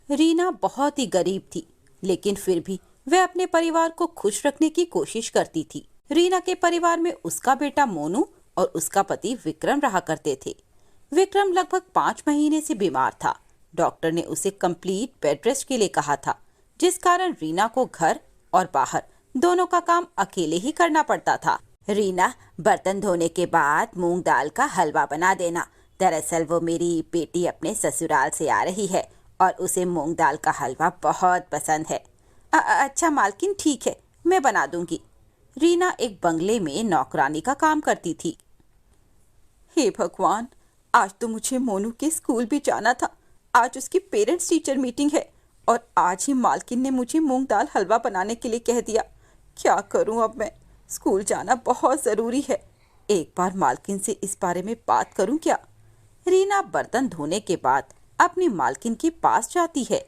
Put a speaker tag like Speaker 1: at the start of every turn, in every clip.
Speaker 1: रीना बहुत ही गरीब थी, लेकिन फिर भी वह अपने परिवार को खुश रखने की कोशिश करती थी। रीना के परिवार में उसका बेटा मोनू और उसका पति विक्रम रहा करते थे। विक्रम लगभग 5 महीने से बीमार था। डॉक्टर ने उसे कंप्लीट बेड रेस्ट के लिए कहा था, जिस कारण रीना को घर और बाहर दोनों का काम अकेले ही करना पड़ता था। रीना, बर्तन धोने के बाद मूंग दाल का हलवा बना देना। दरअसल वो मेरी बेटी अपने ससुराल से आ रही है और उसे मूंग दाल का हलवा बहुत पसंद है। अच्छा मालकिन, ठीक है, मैं बना दूंगी। रीना एक बंगले में नौकरानी का काम करती थी। हे भगवान, आज तो मुझे मोनू के स्कूल भी जाना था। आज उसकी पेरेंट्स टीचर मीटिंग है और आज ही मालकिन ने मुझे मूंग दाल हलवा बनाने के लिए कह दिया। क्या करूं अब मैं? स्कूल जाना बहुत ज़रूरी है। एक बार मालकिन से इस बारे में बात करूं क्या? रीना बर्तन धोने के बाद अपनी मालकिन के पास जाती है।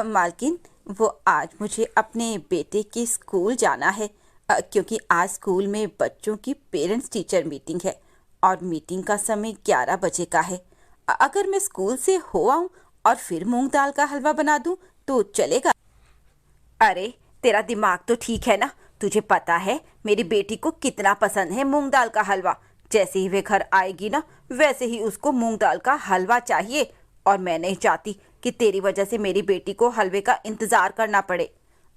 Speaker 1: मालकिन, वो आज मुझे अपने बेटे के स्कूल जाना है, क्योंकि आज स्कूल में बच्चों की पेरेंट्स टीचर मीटिंग है और मीटिंग का समय 11 बजे का है। अगर मैं स्कूल से हो आऊं और फिर मूंग दाल का हलवा बना दूं तो चलेगा? अरे, तेरा दिमाग तो ठीक है ना? तुझे पता है मेरी बेटी को कितना पसंद है मूंग दाल का हलवा। जैसे ही वे घर आएगी ना, वैसे ही उसको मूंग दाल का हलवा चाहिए। और मैं नहीं चाहती कि तेरी वजह से मेरी बेटी को हलवे का इंतजार करना पड़े।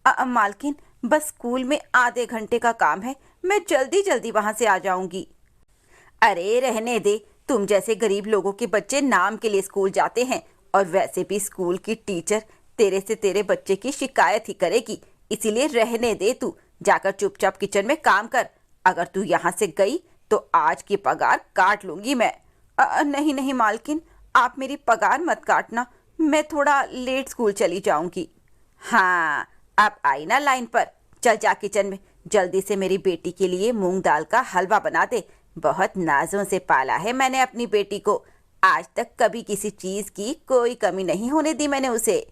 Speaker 1: मालकिन, बस स्कूल में आधे घंटे का काम है, मैं जल्दी जल्दी वहां से आ जाऊंगी। अरे रहने दे, तुम जैसे गरीब लोगों के बच्चे नाम के लिए स्कूल जाते हैं, और वैसे भी स्कूल की टीचर तेरे से तेरे बच्चे की शिकायत ही करेगी। इसीलिए रहने दे, तू जाकर चुपचाप किचन में काम कर। अगर तू यहाँ से गई तो आज की पगार काट लूंगी मैं। नहीं नहीं मालकिन, आप मेरी पगार मत काटना, मैं थोड़ा लेट स्कूल चली जाऊंगी। हाँ, अब आई ना लाइन पर। चल जा किचन में, जल्दी से मेरी बेटी के लिए मूंग दाल का हलवा बना दे। बहुत नाजों से पाला है मैंने अपनी बेटी को। आज तक कभी किसी चीज की कोई कमी नहीं होने दी मैंने उसे।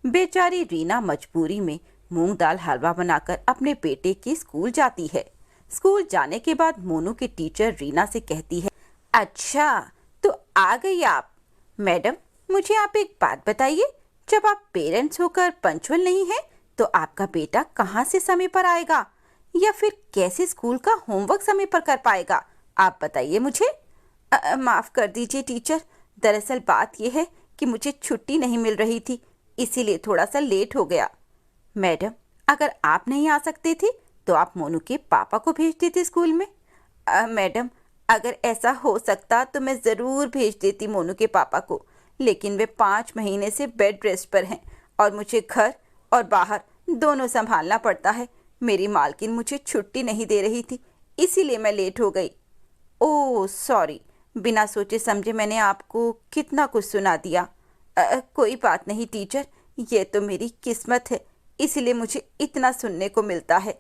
Speaker 1: बेचारी रीना मजबूरी में मूंग दाल हलवा बनाकर अपने बेटे के स्कूल जाती है। स्कूल जाने के बाद मोनू की टीचर रीना से कहती है, अच्छा तो आ गई आप। मैडम, मुझे आप एक बात बताइए, जब आप पेरेंट्स होकर पंक्चुअल नहीं हैं तो आपका बेटा कहाँ से समय पर आएगा, या फिर कैसे स्कूल का होमवर्क समय पर कर पाएगा? आप बताइए मुझे। माफ़ कर दीजिए टीचर, दरअसल बात यह है कि मुझे छुट्टी नहीं मिल रही थी, इसीलिए थोड़ा सा लेट हो गया। मैडम, अगर आप नहीं आ सकते थे तो आप मोनू के पापा को भेज देते स्कूल में। मैडम, अगर ऐसा हो सकता तो मैं ज़रूर भेज देती मोनू के पापा को, लेकिन वे 5 महीने से बेड रेस्ट पर हैं और मुझे घर और बाहर दोनों संभालना पड़ता है। मेरी मालकिन मुझे छुट्टी नहीं दे रही थी, इसीलिए मैं लेट हो गई। ओह सॉरी, बिना सोचे समझे मैंने आपको कितना कुछ सुना दिया। कोई बात नहीं टीचर, ये तो मेरी किस्मत है, इसलिए मुझे इतना सुनने को मिलता है।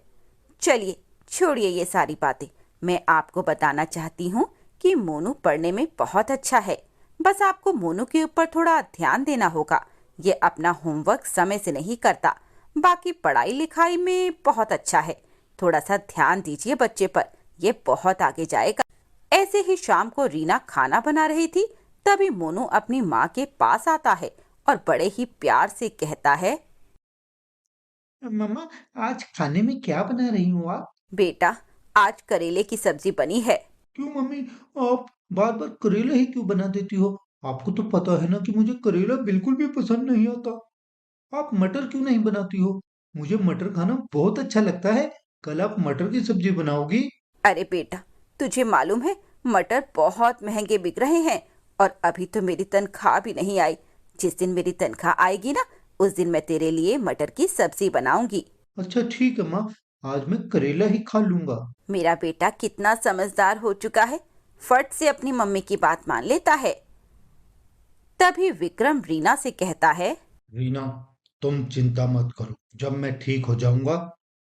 Speaker 1: चलिए छोड़िए ये सारी बातें, मैं आपको बताना चाहती हूँ कि मोनू पढ़ने में बहुत अच्छा है। बस आपको मोनू के ऊपर थोड़ा ध्यान देना होगा। ये अपना होमवर्क समय से नहीं करता, बाकी पढ़ाई लिखाई में बहुत अच्छा है। थोड़ा सा ध्यान दीजिए बच्चे पर, ये बहुत आगे जाएगा। ऐसे ही शाम को रीना खाना बना रही थी, तभी मोनू अपनी माँ के पास आता है और बड़े ही प्यार से कहता है,
Speaker 2: मम्मा, आज खाने में क्या बना रही हो आप?
Speaker 1: बेटा, आज करेले की सब्जी बनी है।
Speaker 2: क्यों मम्मी, आप बार बार करेला ही क्यों बना देती हो? आपको तो पता है ना कि मुझे करेला बिल्कुल भी पसंद नहीं आता। आप मटर क्यों नहीं बनाती हो? मुझे मटर खाना बहुत अच्छा लगता है। कल आप मटर की सब्जी बनाओगी?
Speaker 1: अरे बेटा, तुझे मालूम है मटर बहुत महंगे बिक रहे हैं और अभी तो मेरी तनख्वाह भी नहीं आई। जिस दिन मेरी तनख्वाह आएगी ना, उस दिन मैं तेरे लिए मटर की सब्जी बनाऊंगी।
Speaker 2: अच्छा ठीक है माँ, आज मैं करेला ही खा लूंगा।
Speaker 1: मेरा बेटा कितना समझदार हो चुका है, फट से अपनी मम्मी की बात मान लेता है। तभी विक्रम रीना से कहता है,
Speaker 2: रीना, तुम चिंता मत करो। जब मैं ठीक हो जाऊंगा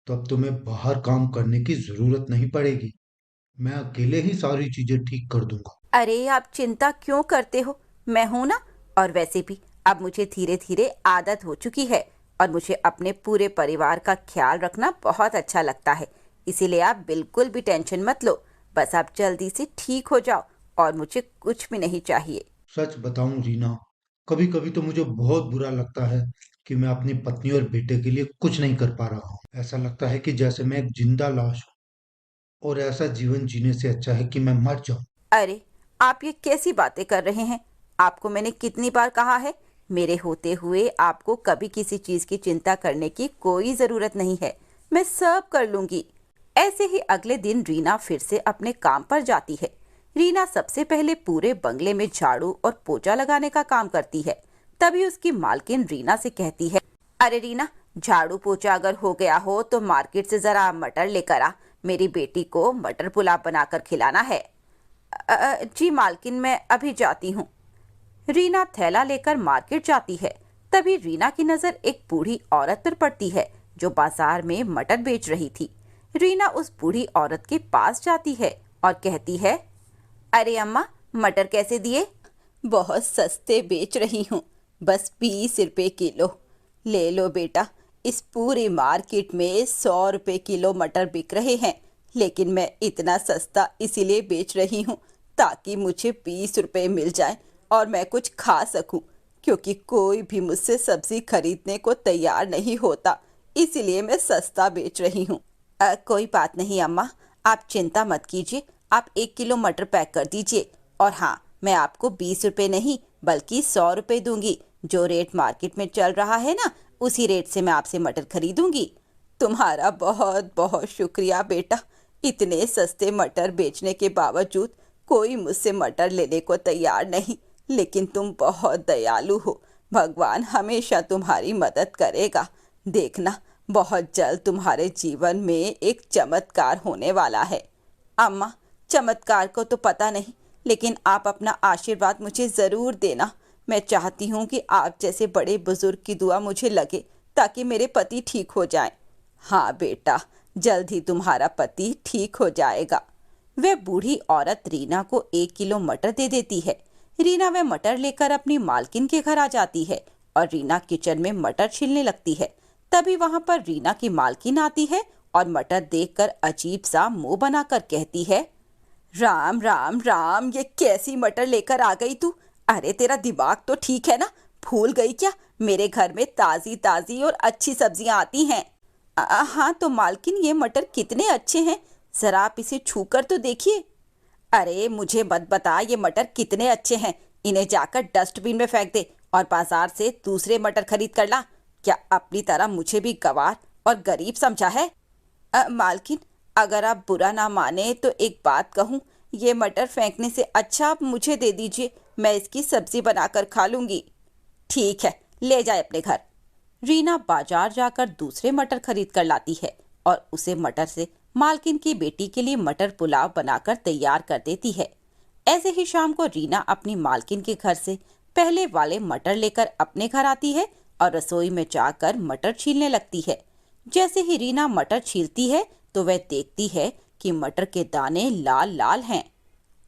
Speaker 2: तब तुम्हें बाहर काम करने की जरूरत नहीं पड़ेगी। मैं अकेले ही सारी चीजें ठीक कर दूंगा।
Speaker 1: अरे आप चिंता क्यों करते हो, मैं हूं ना। और वैसे भी अब मुझे धीरे धीरे आदत हो चुकी है और मुझे अपने पूरे परिवार का ख्याल रखना बहुत अच्छा लगता है। इसीलिए आप बिल्कुल भी टेंशन मत लो, बस आप जल्दी से ठीक हो जाओ और मुझे कुछ भी नहीं चाहिए।
Speaker 2: सच बताऊं रीना, कभी कभी तो मुझे बहुत बुरा लगता है कि मैं अपनी पत्नी और बेटे के लिए कुछ नहीं कर पा रहा हूँ। ऐसा लगता है कि जैसे मैं एक जिंदा लाश हूँ और ऐसा जीवन जीने से अच्छा है कि मैं मर जाऊं।
Speaker 1: अरे, आप ये कैसी बातें कर रहे हैं? आपको मैंने कितनी बार कहा है, मेरे होते हुए आपको कभी किसी चीज की चिंता करने की कोई जरूरत नहीं है। मैं सब कर लूंगी। ऐसे ही अगले दिन रीना फिर से अपने काम पर जाती है। रीना सबसे पहले पूरे बंगले में झाड़ू और पोछा लगाने का काम करती है। तभी उसकी मालकिन रीना से कहती है, अरे रीना, झाड़ू पोछा अगर हो गया हो तो मार्केट से जरा मटर लेकर आ। मेरी बेटी को मटर पुलाव बनाकर खिलाना है। जी मालकिन, मैं अभी जाती हूँ। रीना थैला लेकर मार्केट जाती है। तभी रीना की नजर एक बूढ़ी औरत पर पड़ती है जो बाजार में मटर बेच रही थी। रीना उस बूढ़ी औरत के पास जाती है और कहती है, अरे अम्मा, मटर कैसे दिए? बहुत सस्ते बेच रही हूँ, बस 20 रुपए किलो। ले लो बेटा, इस पूरी मार्केट में 100 रुपए किलो मटर बिक रहे हैं, लेकिन मैं इतना सस्ता इसीलिए बेच रही हूँ ताकि मुझे 20 रुपए मिल जाए और मैं कुछ खा सकूं, क्योंकि कोई भी मुझसे सब्जी खरीदने को तैयार नहीं होता, इसीलिए मैं सस्ता बेच रही हूँ। कोई बात नहीं अम्मा, आप चिंता मत कीजिए। आप 1 किलो मटर पैक कर दीजिए। और हाँ, मैं आपको 20 रुपए नहीं बल्कि 100 रुपए दूंगी। जो रेट मार्केट में चल रहा है ना, उसी रेट से मैं आपसे मटर खरीदूंगी। तुम्हारा बहुत बहुत शुक्रिया बेटा। इतने सस्ते मटर बेचने के बावजूद कोई मुझसे मटर लेने को तैयार नहीं, लेकिन तुम बहुत दयालु हो। भगवान हमेशा तुम्हारी मदद करेगा। देखना, बहुत जल्द तुम्हारे जीवन में एक चमत्कार होने वाला है। अम्मा, चमत्कार को तो पता नहीं, लेकिन आप अपना आशीर्वाद मुझे ज़रूर देना। मैं चाहती हूँ कि आप जैसे बड़े बुजुर्ग की दुआ मुझे लगे ताकि मेरे पति ठीक हो जाएं। हाँ बेटा, जल्द ही तुम्हारा पति ठीक हो जाएगा। वह बूढ़ी औरत रीना को 1 किलो मटर दे देती है। रीना वह मटर लेकर अपनी मालकिन के घर आ जाती है और रीना किचन में मटर छीलने लगती है। तभी वहां पर रीना की मालकिन आती है और मटर देखकर अजीब सा मुंह बनाकर कहती है, राम राम राम, ये कैसी मटर लेकर आ गई तू? अरे तेरा दिमाग तो ठीक है ना? भूल गई क्या? मेरे घर में ताजी ताजी और अच्छी सब्जियां आती हैं। हाँ तो मालकिन, ये मटर कितने अच्छे हैं, जरा आप इसे छूकर तो देखिए। अरे मुझे मत बता ये मटर कितने अच्छे हैं, इन्हें जाकर डस्टबिन में फेंक दे और बाजार से दूसरे मटर खरीद कर ला। क्या अपनी तरह मुझे भी गवार और गरीब समझा है? मालकिन, अगर आप बुरा ना माने तो एक बात कहूँ, ये मटर फेंकने से अच्छा आप मुझे दे दीजिए, मैं इसकी सब्जी बनाकर खा लूंगी। ठीक है, ले जाए अपने घर। रीना बाजार जाकर दूसरे मटर खरीद कर लाती है और उसे मटर से मालकिन की बेटी के लिए मटर पुलाव बनाकर तैयार कर देती है। ऐसे ही शाम को रीना अपनी मालकिन के घर से पहले वाले मटर लेकर अपने घर आती है और रसोई में जाकर मटर छीलने लगती है। जैसे ही रीना मटर छीलती है तो वह देखती है कि मटर के दाने लाल लाल हैं।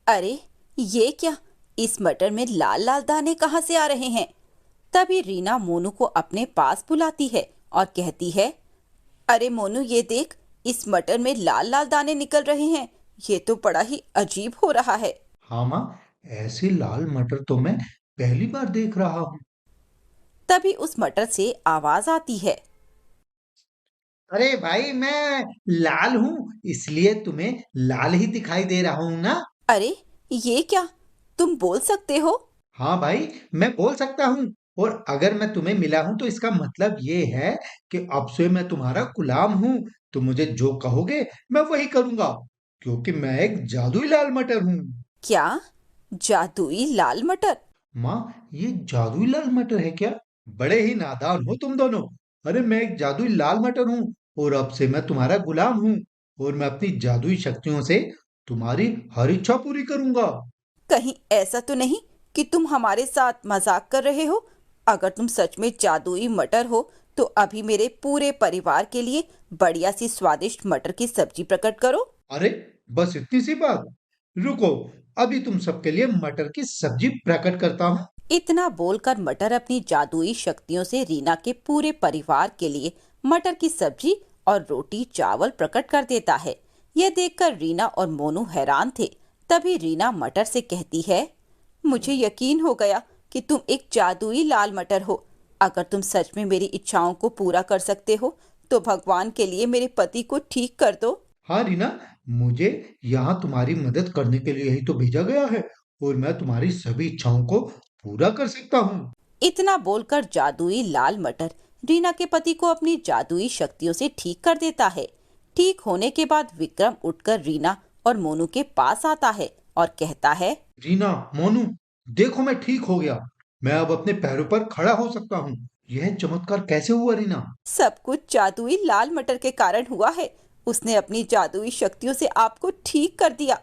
Speaker 1: अरे ये क्या, इस मटर में लाल लाल दाने कहाँ से आ रहे हैं? तभी रीना मोनू को अपने पास बुलाती है और कहती है, अरे मोनू, ये देख, इस मटर में लाल लाल दाने निकल रहे हैं। ये तो बड़ा ही अजीब हो रहा है।
Speaker 2: हाँ माँ, ऐसी लाल मटर तो मैं पहली बार देख रहा हूँ।
Speaker 1: तभी उस मटर से आवाज आती है,
Speaker 2: अरे भाई, मैं लाल हूँ इसलिए तुम्हें लाल ही दिखाई दे रहा हूँ ना।
Speaker 1: अरे ये क्या, तुम बोल सकते हो?
Speaker 2: हाँ भाई, मैं बोल सकता हूँ। और अगर मैं तुम्हें मिला हूँ तो इसका मतलब ये है कि अब से मैं तुम्हारा गुलाम हूँ। तुम मुझे जो कहोगे मैं वही करूँगा, क्योंकि मैं एक जादुई लाल मटर हूँ।
Speaker 1: क्या, जादुई लाल मटर?
Speaker 2: माँ, ये जादुई लाल मटर है क्या? बड़े ही नादान हो तुम दोनों। अरे मैं एक जादुई लाल मटर हूँ और अब से मैं तुम्हारा गुलाम हूँ और मैं अपनी जादुई शक्तियों से तुम्हारी हर इच्छा पूरी करूंगा।
Speaker 1: कहीं ऐसा तो नहीं कि तुम हमारे साथ मजाक कर रहे हो? अगर तुम सच में जादुई मटर हो तो अभी मेरे पूरे परिवार के लिए बढ़िया सी स्वादिष्ट मटर की सब्जी प्रकट करो।
Speaker 2: अरे बस इतनी सी बात? रुको, अभी तुम सबके लिए मटर की सब्जी प्रकट करता हूँ।
Speaker 1: इतना बोलकर मटर अपनी जादुई शक्तियों से रीना के पूरे परिवार के लिए मटर की सब्जी और रोटी चावल प्रकट कर देता है। यह देखकर रीना और मोनू हैरान थे। तभी रीना मटर से कहती है, मुझे यकीन हो गया, कि तुम एक जादुई लाल मटर हो। अगर तुम सच में मेरी इच्छाओं को पूरा कर सकते हो तो भगवान के लिए मेरे पति को ठीक कर दो।
Speaker 2: हाँ रीना, मुझे यहाँ तुम्हारी मदद करने के लिए ही तो भेजा गया है और मैं तुम्हारी सभी इच्छाओं को पूरा कर सकता हूँ।
Speaker 1: इतना बोलकर जादुई लाल मटर रीना के पति को अपनी जादुई शक्तियों से ठीक कर देता है। ठीक होने के बाद विक्रम उठकर रीना और मोनू के पास आता है और कहता है,
Speaker 2: रीना, मोनू, देखो मैं ठीक हो गया। मैं अब अपने पैरों पर खड़ा हो सकता हूँ। यह चमत्कार कैसे हुआ रीना?
Speaker 1: सब कुछ जादुई लाल मटर के कारण हुआ है। उसने अपनी जादुई शक्तियों से आपको ठीक कर दिया।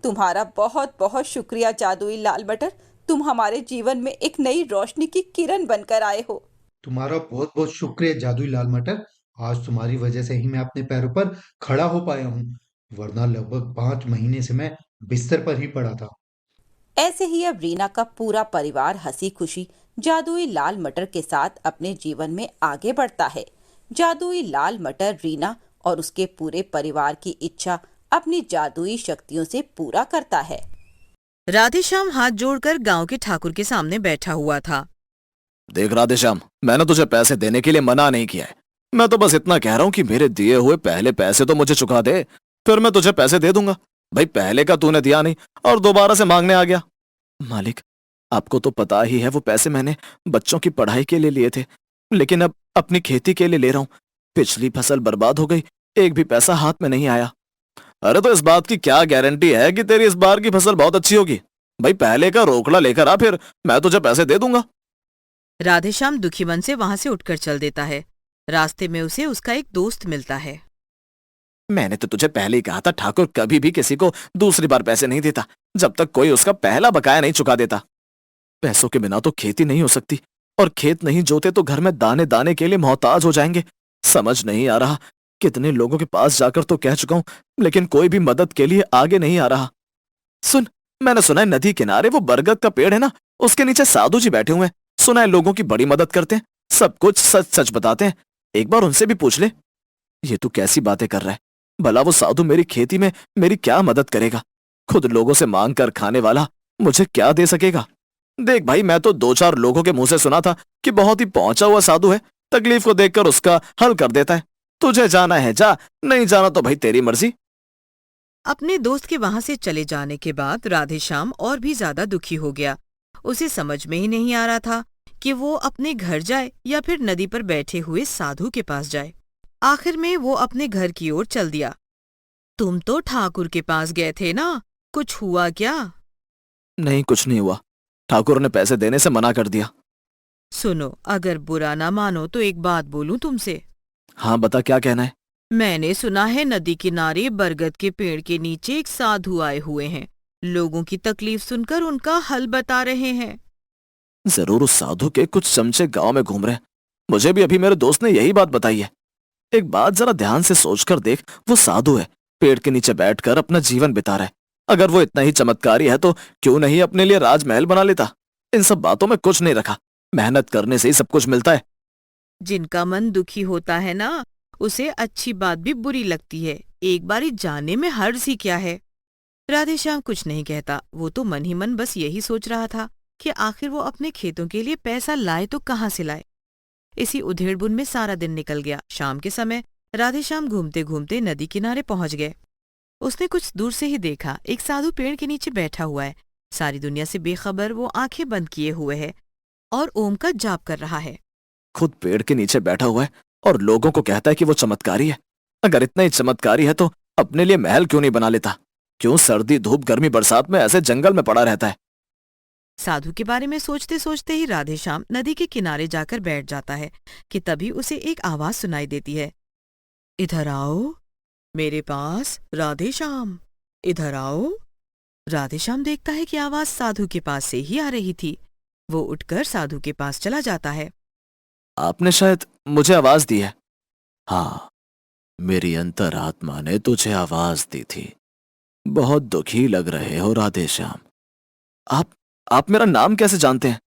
Speaker 1: तुम्हारा बहुत बहुत शुक्रिया जादुई लाल मटर। तुम हमारे जीवन में एक नई रोशनी की किरण बनकर आए हो।
Speaker 2: तुम्हारा बहुत बहुत शुक्रिया जादुई लाल मटर। आज तुम्हारी वजह से ही मैं अपने पैरों पर खड़ा हो पाया हूँ, वरना लगभग 5 महीने से मैं बिस्तर पर ही पड़ा था।
Speaker 1: ऐसे ही अब रीना का पूरा परिवार हंसी खुशी जादुई लाल मटर के साथ अपने जीवन में आगे बढ़ता है। जादुई लाल मटर रीना और उसके पूरे परिवार की इच्छा अपनी जादुई शक्तियों से पूरा करता है।
Speaker 3: राधेश्याम हाथ जोड़कर गांव के ठाकुर के सामने बैठा हुआ था।
Speaker 4: देख राधेश्याम, मैंने तुझे पैसे देने के लिए मना नहीं किया है। मैं तो बस इतना कह रहा हूँ कि मेरे दिए हुए पहले पैसे तो मुझे चुका दे, फिर मैं तुझे पैसे दे दूंगा। भाई पहले का तूने दिया नहीं और दोबारा से मांगने आ गया। मालिक, आपको तो पता ही है वो पैसे मैंने बच्चों की पढ़ाई के लिए लिए थे, लेकिन अब अपनी खेती के लिए ले रहा हूँ। पिछली फसल बर्बाद हो गई, एक भी पैसा हाथ में नहीं आया। अरे तो इस बात की क्या गारंटी है कि तेरी इस बार की फसल बहुत अच्छी होगी? भाई पहले का रोकड़ा लेकर आ, फिर मैं तुझे पैसे दे दूंगा।
Speaker 3: राधेश्याम दुखी मन से वहां से उठकर चल देता है। रास्ते में उसे उसका एक दोस्त मिलता है।
Speaker 4: मैंने तो तुझे पहले ही कहा था, ठाकुर कभी भी किसी को दूसरी बार पैसे नहीं देता जब तक कोई उसका पहला बकाया नहीं चुका देता। पैसों के बिना तो खेती नहीं हो सकती, और खेत नहीं जोते तो घर में दाने दाने के लिए मोहताज हो जाएंगे। समझ नहीं आ रहा, कितने लोगों के पास जाकर तो कह चुका हूं, लेकिन कोई भी मदद के लिए आगे नहीं आ रहा। सुन, मैंने सुना है नदी किनारे वो बरगद का पेड़ है ना, उसके नीचे साधु जी बैठे हुए हैं। सुना है लोगों की बड़ी मदद करते हैं, सब कुछ सच सच बताते हैं। एक बार उनसे भी पूछ ले। ये तू कैसी बातें कर रहा है? भला वो साधु मेरी खेती में मेरी क्या मदद करेगा? खुद लोगों से मांग कर खाने वाला मुझे क्या दे सकेगा? देख भाई, मैं तो 2-4 लोगों के मुंह से सुना था कि बहुत ही पहुंचा हुआ साधु है, तकलीफ को देखकर उसका हल कर देता है। तुझे जाना है जा, नहीं जाना तो भाई तेरी मर्जी।
Speaker 3: अपने दोस्त के वहां से चले जाने के बाद राधेश्याम और भी ज्यादा दुखी हो गया। उसे समझ में ही नहीं आ रहा था कि वो अपने घर जाए या फिर नदी पर बैठे हुए साधु के पास जाए। आखिर में वो अपने घर की ओर चल दिया। तुम तो ठाकुर के पास गए थे ना, कुछ हुआ क्या?
Speaker 4: नहीं, कुछ नहीं हुआ। ठाकुर ने पैसे देने से मना कर दिया।
Speaker 3: सुनो, अगर बुरा ना मानो तो एक बात बोलूं तुमसे।
Speaker 4: हाँ बता, क्या कहना है?
Speaker 3: मैंने सुना है नदी किनारे बरगद के पेड़ के नीचे एक साधु आए हुए हैं। लोगों की तकलीफ सुनकर उनका हल बता रहे हैं।
Speaker 4: जरूर उस साधु के कुछ चमचे गांव में घूम रहे हैं। मुझे भी अभी मेरे दोस्त ने यही बात बताई है। एक बात जरा ध्यान से सोचकर देख, वो साधु है, पेड़ के नीचे बैठकर अपना जीवन बिता रहा है। अगर वो इतना ही चमत्कारी है तो क्यों नहीं अपने लिए राजमहल बना लेता? इन सब बातों में कुछ नहीं रखा, मेहनत करने से ही सब कुछ मिलता है।
Speaker 3: जिनका मन दुखी होता है ना, उसे अच्छी बात भी बुरी लगती है। एक बारी जाने में हर्ज ही क्या है। राधेश्याम कुछ नहीं कहता। वो तो मन ही मन बस यही सोच रहा था कि आखिर वो अपने खेतों के लिए पैसा लाए तो कहाँ से लाए। इसी उधेड़बुन में सारा दिन निकल गया। शाम के समय राधेश्याम घूमते घूमते नदी किनारे पहुंच गए। उसने कुछ दूर से ही देखा, एक साधु पेड़ के नीचे बैठा हुआ है। सारी दुनिया से बेखबर वो आंखें बंद किए हुए है और ओम का जाप कर रहा है।
Speaker 4: खुद पेड़ के नीचे बैठा हुआ है और लोगों को कहता है कि वो चमत्कारी है। अगर इतना ही चमत्कारी है तो अपने लिए महल क्यों नहीं बना लेता? क्यों सर्दी धूप गर्मी बरसात में ऐसे जंगल में पड़ा रहता है?
Speaker 3: साधु के बारे में सोचते सोचते ही राधेश्याम नदी के किनारे जाकर बैठ जाता है कि तभी उसे एक आवाज सुनाई देती है, इधर आओ मेरे पास, राधेश्याम, इधर आओ। राधेश्याम देखता है कि आवाज साधु के पास से ही आ रही थी। वो उठकर साधु के पास चला जाता है।
Speaker 4: आपने शायद मुझे आवाज दी है। हाँ, मेरी अंतरात्मा ने तुझे आवाज दी थी। बहुत दुखी लग रहे हो राधेश्याम। आप मेरा नाम कैसे जानते हैं?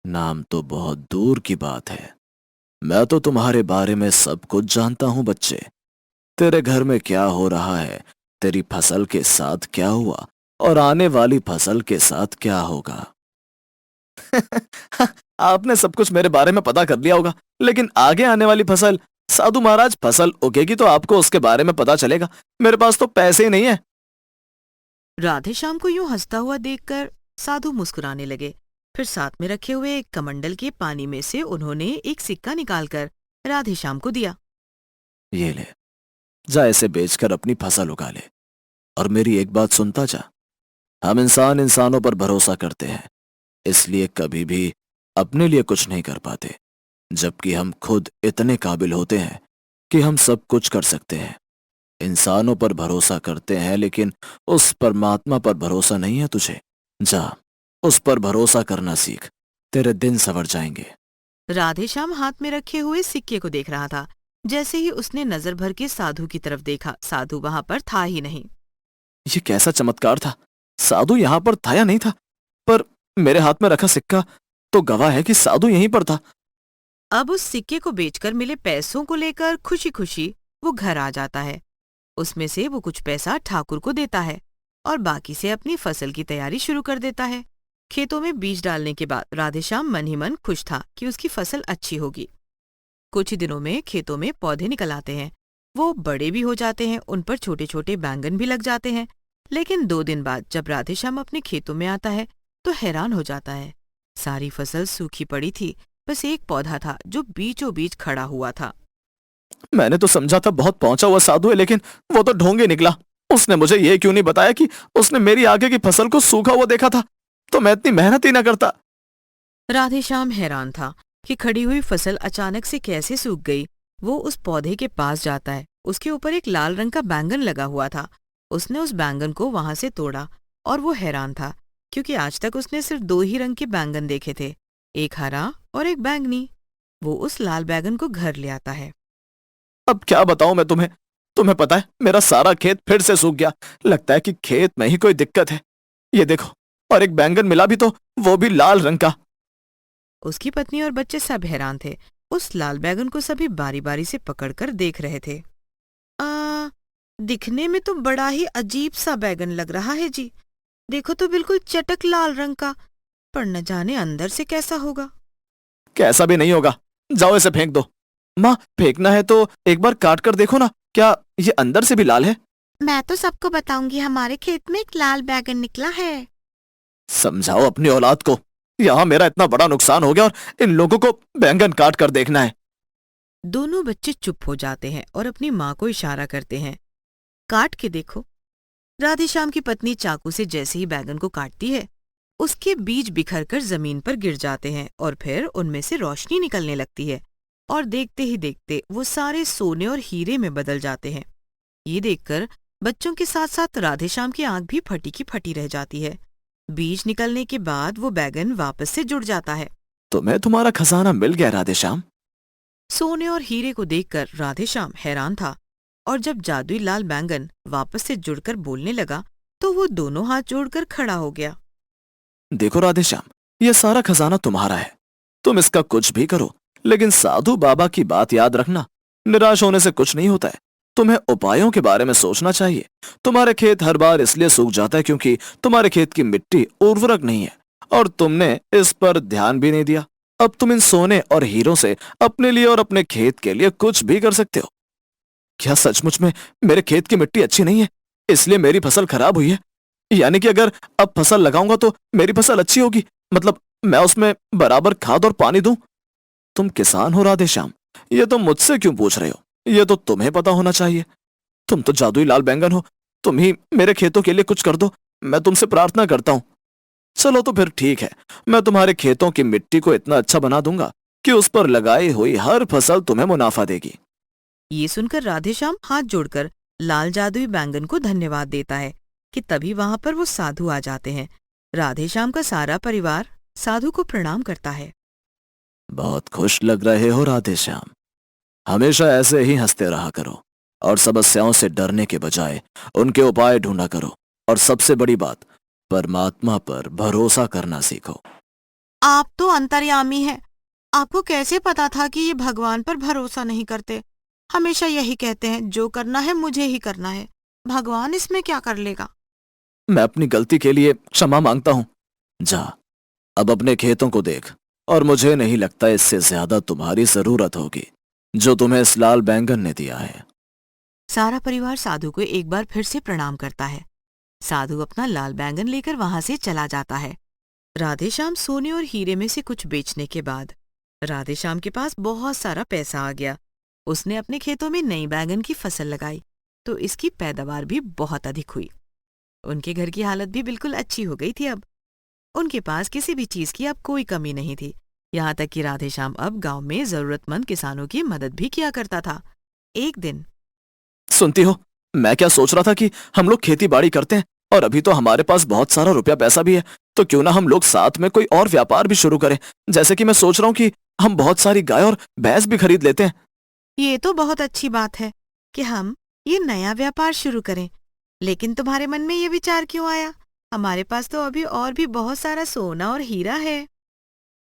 Speaker 4: नाम तो बहुत दूर की बात है। मैं तो तुम्हारे बारे में सब कुछ जानता हूं बच्चे। तेरे घर में क्या हो रहा है, तेरी फसल के साथ क्या हुआ और आने वाली फसल के साथ क्या होगा। आपने सब कुछ मेरे बारे में पता कर लिया होगा, लेकिन आगे आने वाली फसल, साधु महाराज, फसल उगेगी तो आपको उसके बारे में पता चलेगा। मेरे पास तो पैसे ही नहीं है।
Speaker 3: राधेश्याम को यूं हंसता हुआ देखकर साधु मुस्कुराने लगे। फिर साथ में रखे हुए एक कमंडल के पानी में से उन्होंने एक सिक्का निकालकर राधेश्याम को दिया।
Speaker 4: ये ले, जा इसे बेचकर अपनी फसल उगा ले। और मेरी एक बात सुनता जा, हम इंसान इंसानों पर भरोसा करते हैं, इसलिए कभी भी अपने लिए कुछ नहीं कर पाते, जबकि हम खुद इतने काबिल होते हैं कि हम सब कुछ कर सकते हैं। इंसानों पर भरोसा करते हैं, लेकिन उस परमात्मा पर भरोसा नहीं है तुझे। जा, उस पर भरोसा करना सीख, तेरे दिन संवर जाएंगे।
Speaker 3: राधेश्याम हाथ में रखे हुए सिक्के को देख रहा था। जैसे ही उसने नजर भर के साधु की तरफ देखा, साधु वहां पर था ही नहीं।
Speaker 4: ये कैसा चमत्कार था? साधु यहां पर था या नहीं था? पर मेरे हाथ में रखा सिक्का तो गवाह है कि साधु यहीं पर था।
Speaker 3: अब उस सिक्के को बेचकर मिले पैसों को लेकर खुशी खुशी वो घर आ जाता है। उसमें से वो कुछ पैसा ठाकुर को देता है और बाकी से अपनी फसल की तैयारी शुरू कर देता है। खेतों में बीज डालने के बाद राधेश्याम मन ही मन खुश था कि उसकी फसल अच्छी होगी। कुछ ही दिनों में खेतों में पौधे निकल आते हैं। वो बड़े भी हो जाते हैं, उन पर छोटे छोटे बैंगन भी लग जाते हैं। लेकिन 2 दिन बाद जब राधेश्याम अपने खेतों में आता है तो हैरान हो जाता है। सारी फसल सूखी पड़ी थी, बस एक पौधा था जो बीचों बीच खड़ा हुआ था।
Speaker 4: मैंने तो समझा था बहुत पहुंचा हुआ साधु है, लेकिन वो तो ढोंगे निकला। उसने मुझे ये क्यों नहीं बताया कि उसने मेरी आगे की फसल को सूखा हुआ देखा था, तो मैं इतनी मेहनत ही ना करता।
Speaker 3: राधेश्याम हैरान था कि खड़ी हुई फसल अचानक से कैसे सूख गई। वो उस पौधे के पास जाता है। उसके ऊपर एक लाल रंग का बैंगन लगा हुआ था। उसने उस बैंगन को वहां से तोड़ा और वो हैरान था, क्योंकि आज तक उसने सिर्फ 2 ही रंग के बैंगन देखे थे, एक हरा और एक बैंगनी। वो उस लाल बैंगन को घर ले आता है।
Speaker 4: अब क्या बताऊं मैं तुम्हें? तुम्हें पता है, मेरा सारा खेत फिर से सूख गया। लगता है कि खेत में ही कोई दिक्कत है। ये देखो, और एक बैंगन मिला भी, तो वो भी लाल रंग का।
Speaker 3: उसकी पत्नी और बच्चे सब हैरान थे। उस लाल बैंगन को सभी बारी बारी से पकड़कर देख रहे थे। दिखने में तो बड़ा ही अजीब सा बैंगन लग रहा है जी। देखो तो बिल्कुल चटक लाल रंग का, पर न जाने अंदर से कैसा होगा।
Speaker 4: कैसा भी नहीं होगा, जाओ इसे फेंक दो। माँ, फेंकना है तो एक बार काट कर देखो ना, क्या ये अंदर से भी लाल है?
Speaker 3: मैं तो सबको बताऊंगी, हमारे खेत में एक लाल बैंगन निकला है।
Speaker 4: समझाओ अपनी औलाद को। यहाँ मेरा इतना बड़ा नुकसान हो गया और इन लोगों को बैंगन काट कर देखना है।
Speaker 3: दोनों बच्चे चुप हो जाते हैं और अपनी माँ को इशारा करते हैं, काट के देखो। राधेश्याम की पत्नी चाकू से जैसे ही बैंगन को काटती है, उसके बीज बिखरकर जमीन पर गिर जाते हैं और फिर उनमें से रोशनी निकलने लगती है और देखते ही देखते वो सारे सोने और हीरे में बदल जाते हैं। ये देखकर बच्चों के साथ साथ राधेश्याम की आंख भी फटी की फटी रह जाती है। बीज निकलने के बाद वो बैंगन वापस से जुड़ जाता है।
Speaker 4: तुम्हें तुम्हारा खजाना मिल गया राधेश्याम।
Speaker 3: सोने और हीरे को देखकर राधेश्याम हैरान था और जब जादुई लाल बैंगन वापस से जुड़कर बोलने लगा तो वो दोनों हाथ जोड़कर खड़ा हो गया।
Speaker 4: देखो राधेश्याम, ये सारा खजाना तुम्हारा है। तुम इसका कुछ भी करो, लेकिन साधु बाबा की बात याद रखना, निराश होने से कुछ नहीं होता है। तुम्हें उपायों के बारे में सोचना चाहिए। तुम्हारे खेत हर बार इसलिए सूख जाता है क्योंकि तुम्हारे खेत की मिट्टी उर्वरक नहीं है और तुमने इस पर ध्यान भी नहीं दिया। अब तुम इन सोने और हीरों से अपने लिए और अपने खेत के लिए कुछ भी कर सकते हो। क्या सचमुच में मेरे खेत की मिट्टी अच्छी नहीं है, इसलिए मेरी फसल खराब हुई है? यानी कि अगर अब फसल लगाऊंगा तो मेरी फसल अच्छी होगी, मतलब मैं उसमें बराबर खाद और पानी दूं? तुम किसान हो राधेश्याम, ये तुम मुझसे क्यों पूछ रहे हो? ये तो तुम्हें पता होना चाहिए। तुम तो जादुई लाल बैंगन हो, तुम ही मेरे खेतों के लिए कुछ कर दो, मैं तुमसे प्रार्थना करता हूं। चलो तो फिर ठीक है, मैं तुम्हारे खेतों की मिट्टी को इतना अच्छा बना दूंगा कि उस पर लगाई हुई हर फसल तुम्हें मुनाफा देगी।
Speaker 3: ये सुनकर राधेश्याम हाथ जोड़कर लाल जादुई बैंगन को धन्यवाद देता है कि तभी वहां पर वो साधु आ जाते हैं। राधेश्याम का सारा परिवार साधु को प्रणाम करता है।
Speaker 4: बहुत खुश लग रहे हो राधेश्याम, हमेशा ऐसे ही हंसते रहा करो और समस्याओं से डरने के बजाय उनके उपाय ढूंढा करो, और सबसे बड़ी बात, परमात्मा पर भरोसा करना सीखो।
Speaker 3: आप तो अंतर्यामी हैं। आपको कैसे पता था कि ये भगवान पर भरोसा नहीं करते? हमेशा यही कहते हैं, जो करना है मुझे ही करना है, भगवान इसमें क्या कर लेगा।
Speaker 4: मैं अपनी गलती के लिए क्षमा मांगता हूं। जा, अब अपने खेतों को देख, और मुझे नहीं लगता इससे ज्यादा तुम्हारी जरूरत होगी जो तुम्हें इस लाल बैंगन ने दिया है।
Speaker 3: सारा परिवार साधु को एक बार फिर से प्रणाम करता है। साधु अपना लाल बैंगन लेकर वहां से चला जाता है। राधेश्याम सोने और हीरे में से कुछ बेचने के बाद राधेश्याम के पास बहुत सारा पैसा आ गया। उसने अपने खेतों में नई बैंगन की फसल लगाई तो इसकी पैदावार भी बहुत अधिक हुई। उनके घर की हालत भी बिल्कुल अच्छी हो गई थी। अब उनके पास किसी भी चीज की अब कोई कमी नहीं थी। यहाँ तक कि राधेश्याम अब गांव में जरूरतमंद किसानों की मदद भी किया करता था। एक दिन
Speaker 4: सुनती हो, मैं क्या सोच रहा था कि हम लोग खेती बाड़ी करते हैं और अभी तो हमारे पास बहुत सारा रुपया पैसा भी है, तो क्यों ना हम लोग साथ में कोई और व्यापार भी शुरू करें। जैसे कि मैं सोच रहा हूँ कि हम बहुत सारी गाय और भैंस भी खरीद लेते हैं।
Speaker 3: ये तो बहुत अच्छी बात है कि हम ये नया व्यापार शुरू करें, लेकिन तुम्हारे मन में ये विचार क्यों आया? हमारे पास तो अभी और भी बहुत सारा सोना और हीरा है।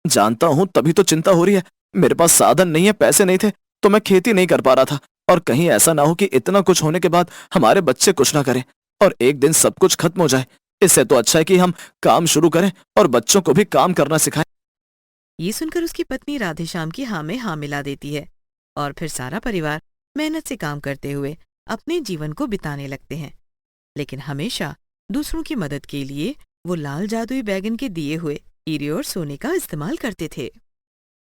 Speaker 4: जानता हूँ, तभी तो चिंता हो रही है। मेरे पास साधन नहीं है, पैसे नहीं थे, तो मैं खेती नहीं कर पा रहा था। और कहीं ऐसा ना हो कि इतना कुछ होने के बाद हमारे बच्चे कुछ ना करें और एक दिन सब कुछ खत्म हो जाए। इससे तो अच्छा है कि हम काम शुरू करें और बच्चों को भी काम करना सिखाएं।
Speaker 3: ये सुनकर उसकी पत्नी राधेश्याम की हाँ में हाँ मिला देती है और फिर सारा परिवार मेहनत से काम करते हुए अपने जीवन को बिताने लगते हैं। लेकिन हमेशा दूसरों की मदद के लिए वो लाल जादुई बैगन के दिए हुए हीरे और सोने का इस्तेमाल करते थे।